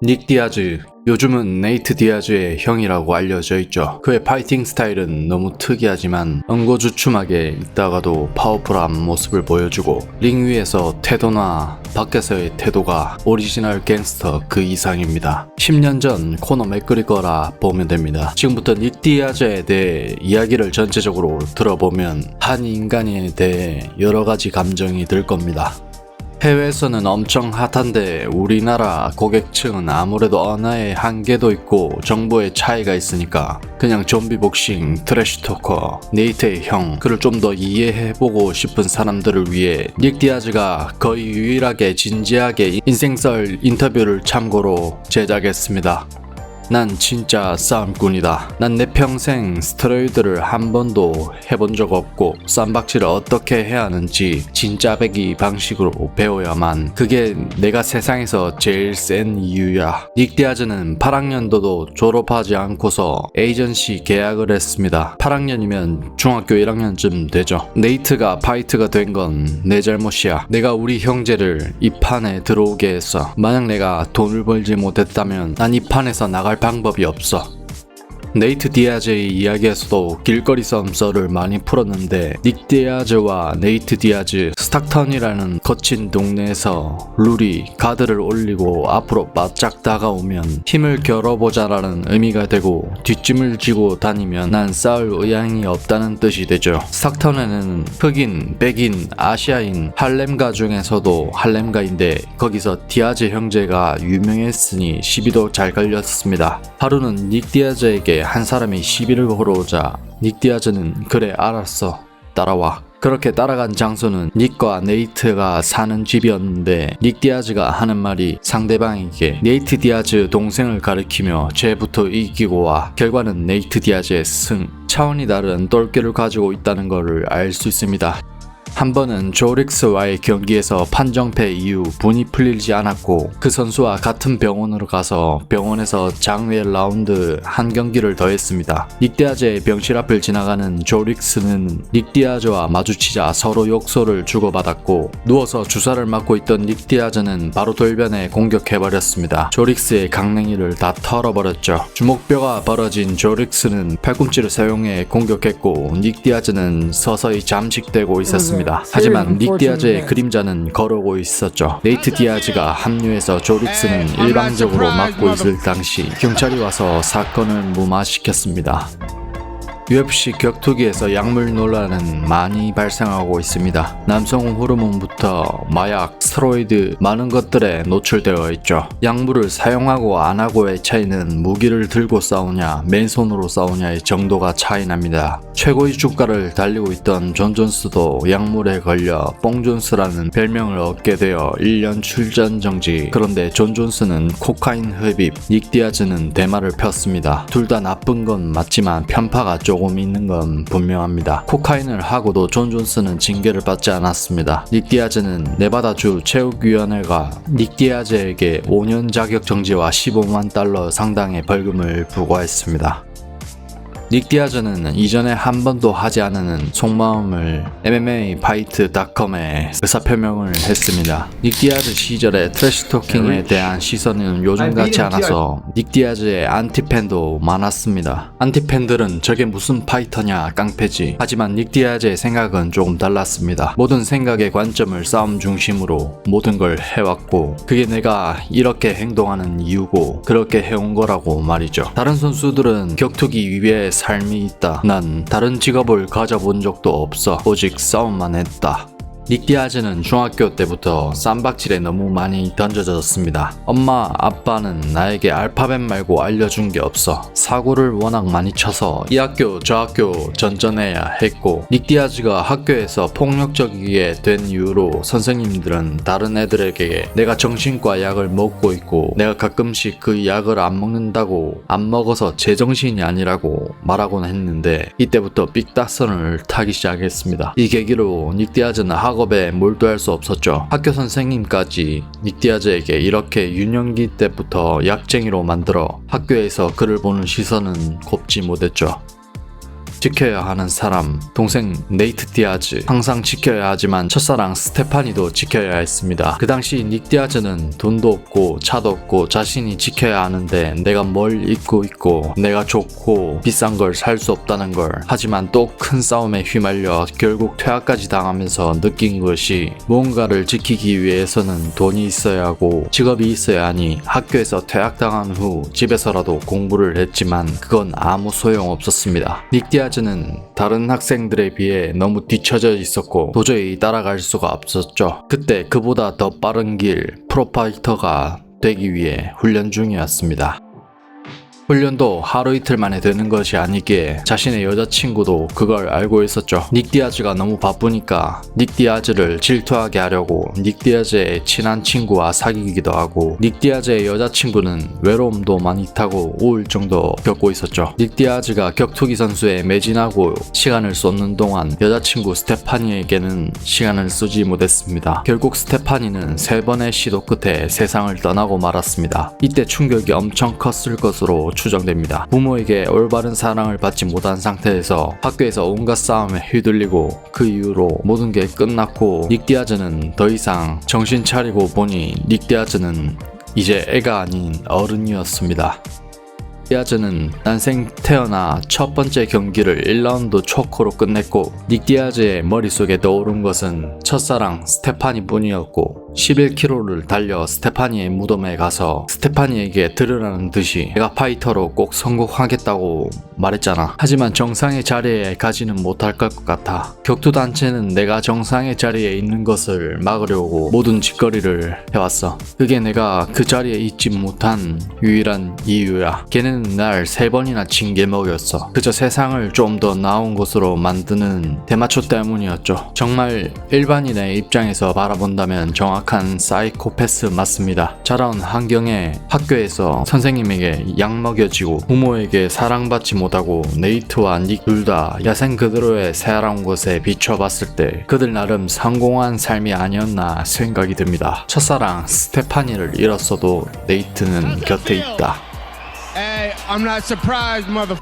닉 디아즈, 요즘은 네이트 디아즈의 형이라고 알려져 있죠. 그의 파이팅 스타일은 너무 특이하지만 응고주춤하게 있다가도 파워풀한 모습을 보여주고 링 위에서 태도나 밖에서의 태도가 오리지널 갱스터 그 이상입니다. 10년 전 코너 맥그리거라 보면 됩니다. 지금부터 닉 디아즈에 대해 이야기를 전체적으로 들어보면 한 인간에 대해 여러 가지 감정이 들 겁니다. 해외에서는 엄청 핫한데 우리나라 고객층은 아무래도 언어의 한계도 있고 정보의 차이가 있으니까 그냥 좀비 복싱, 트래쉬 토커, 네이트의 형, 그를 좀 더 이해해보고 싶은 사람들을 위해 닉 디아즈가 거의 유일하게 진지하게 인생썰 인터뷰를 참고로 제작했습니다. 난 진짜 싸움꾼이다. 난 내 평생 스테로이드를 한 번도 해본 적 없고 쌈박질을 어떻게 해야 하는지 진짜배기 방식으로 배워야만 그게 내가 세상에서 제일 센 이유야. 닉 디아즈는 8학년도도 졸업하지 않고서 에이전시 계약을 했습니다. 8학년이면 중학교 1학년쯤 되죠. 네이트가 파이트가 된 건 내 잘못이야. 내가 우리 형제를 이 판에 들어오게 했어. 만약 내가 돈을 벌지 못했다면 난 이 판에서 나갈 방법이 없어. 네이트 디아즈의 이야기에서도 길거리 싸움썰을 많이 풀었는데 닉 디아즈와 네이트 디아즈 스탁턴이라는 거친 동네에서 룰이 가드를 올리고 앞으로 바짝 다가오면 힘을 겨뤄보자라는 의미가 되고 뒷짐을 지고 다니면 난 싸울 의향이 없다는 뜻이 되죠. 스탁턴에는 흑인, 백인, 아시아인, 할렘가 중에서도 할렘가인데 거기서 디아즈 형제가 유명했으니 시비도 잘 걸렸습니다. 하루는 닉 디아즈에게 한 사람이 시비를 걸어오자 닉 디아즈는 그래 알았어 따라와. 그렇게 따라간 장소는 닉과 네이트가 사는 집이었는데 닉 디아즈가 하는 말이 상대방에게 네이트 디아즈 동생을 가리키며 쟤부터 이기고 와. 결과는 네이트 디아즈의 승. 차원이 다른 똘끼를 가지고 있다는 것을 알 수 있습니다. 한 번은 조릭스와의 경기에서 판정패 이후 분이 풀리지 않았고 그 선수와 같은 병원으로 가서 병원에서 장외 라운드 한 경기를 더 했습니다. 닉 디아즈의 병실 앞을 지나가는 조릭스는 닉 디아즈와 마주치자 서로 욕설을 주고받았고 누워서 주사를 맞고 있던 닉 디아즈는 바로 돌변해 공격해버렸습니다. 조릭스의 강냉이를 다 털어버렸죠. 주먹뼈가 벌어진 조릭스는 팔꿈치를 사용해 공격했고 닉 디아즈는 서서히 잠식되고 있었습니다. 하지만 닉 디아즈의 그림자는 걸어오고 있었죠. 네이트 디아즈가 합류해서 조릭스는 일방적으로 막고 있을 당시 경찰이 와서 사건을 무마시켰습니다. UFC 격투기에서 약물 논란은 많이 발생하고 있습니다. 남성 호르몬부터 마약, 스테로이드 많은 것들에 노출되어 있죠. 약물을 사용하고 안 하고의 차이는 무기를 들고 싸우냐 맨손으로 싸우냐의 정도가 차이 납니다. 최고의 주가를 달리고 있던 존 존스도 약물에 걸려 뽕 존스라는 별명을 얻게 되어 1년 출전 정지. 그런데 존 존스는 코카인 흡입, 닉 디아즈는 대마를 폈습니다. 둘 다 나쁜 건 맞지만 편파가 조금 있는 건 분명합니다. 코카인을 하고도 존 존스는 징계를 받지 않았습니다. 닉 디아즈는 네바다주 체육위원회가 닉 디아즈에게 5년 자격 정지와 15만 달러 상당의 벌금을 부과했습니다. 닉 디아즈는 이전에 한 번도 하지 않은 속마음을 MMAfight.com에 의사표명을 했습니다. 닉 디아즈 시절의 트래시 토킹에 대한 시선은 요즘 같지 않아서 닉 디아즈의 안티팬도 많았습니다. 안티팬들은 저게 무슨 파이터냐 깡패지. 하지만 닉 디아즈의 생각은 조금 달랐습니다. 모든 생각의 관점을 싸움 중심으로 모든 걸 해왔고 그게 내가 이렇게 행동하는 이유고 그렇게 해온 거라고 말이죠. 다른 선수들은 격투기 위에 삶이 있다. 난 다른 직업을 가져본 적도 없어. 오직 싸움만 했다. 닉 디아즈는 중학교 때부터 쌈박질에 너무 많이 던져졌습니다. 엄마, 아빠는 나에게 알파벳 말고 알려준 게 없어. 사고를 워낙 많이 쳐서 이 학교 저 학교 전전해야 했고 닉 디아즈가 학교에서 폭력적이게 된 이후로 선생님들은 다른 애들에게 내가 정신과 약을 먹고 있고 내가 가끔씩 그 약을 안 먹는다고 안 먹어서 제정신이 아니라고 말하곤 했는데 이때부터 삑다선을 타기 시작했습니다. 이 계기로 닉 디아즈는 학업에 몰두할 수 없었죠. 학교 선생님까지 닉 디아즈에게 이렇게 유년기 때부터 약쟁이로 만들어 학교에서 그를 보는 시선은 곱지 못했죠. 지켜야 하는 사람, 동생 네이트 디아즈 항상 지켜야 하지만 첫사랑 스테파니도 지켜야 했습니다. 그 당시 닉 디아즈는 돈도 없고 차도 없고 자신이 지켜야 하는데 내가 뭘 입고 있고 내가 좋고 비싼 걸 살 수 없다는 걸, 하지만 또 큰 싸움에 휘말려 결국 퇴학까지 당하면서 느낀 것이 무언가를 지키기 위해서는 돈이 있어야 하고 직업이 있어야 하니 학교에서 퇴학당한 후 집에서라도 공부를 했지만 그건 아무 소용 없었습니다. 닉 디아즈는 다른 학생들에 비해 너무 뒤처져 있었고 도저히 따라갈 수가 없었죠. 그때 그보다 더 빠른 길 프로파이터가 되기 위해 훈련 중이었습니다. 훈련도 하루 이틀 만에 되는 것이 아니기에 자신의 여자친구도 그걸 알고 있었죠. 닉 디아즈가 너무 바쁘니까 닉 디아즈를 질투하게 하려고 닉 디아즈의 친한 친구와 사귀기도 하고, 닉 디아즈의 여자친구는 외로움도 많이 타고 우울증도 겪고 있었죠. 닉 디아즈가 격투기 선수에 매진하고 시간을 쏟는 동안 여자친구 스테파니에게는 시간을 쓰지 못했습니다. 결국 스테파니는 3번의 시도 끝에 세상을 떠나고 말았습니다. 이때 충격이 엄청 컸을 것으로 추정됩니다. 부모에게 올바른 사랑을 받지 못한 상태에서 학교에서 온갖 싸움에 휘둘리고 그 이후로 모든 게 끝났고, 닉 디아즈는 더 이상 정신 차리고 보니 닉 디아즈는 이제 애가 아닌 어른이었습니다. 디아즈는 난생 태어나 첫 번째 경기를 1라운드 초코로 끝냈고, 닉 디아즈의 머릿속에 떠오른 것은 첫사랑 스테파니 뿐이었고, 11km를 달려 스테파니의 무덤에 가서 스테파니에게 들으라는 듯이 내가 파이터로 꼭 성공하겠다고 말했잖아. 하지만 정상의 자리에 가지는 못할 것 같아. 격투단체는 내가 정상의 자리에 있는 것을 막으려고 모든 짓거리를 해왔어. 그게 내가 그 자리에 있지 못한 유일한 이유야. 걔는 날 3번이나 징계 먹였어. 그저 세상을 좀 더 나은 곳으로 만드는 대마초 때문이었죠. 정말 일반인의 입장에서 바라본다면 정확한 사이코패스 맞습니다. 자라온 환경에 학교에서 선생님에게 약 먹여지고 부모에게 사랑받지 못하고 네이트와 닉 둘 다 야생 그대로의 새하얀 곳에 비춰봤을 때 그들 나름 성공한 삶이 아니었나 생각이 듭니다. 첫사랑 스테파니를 잃었어도 네이트는 곁에 있다. Hey, I'm not surprised, mother.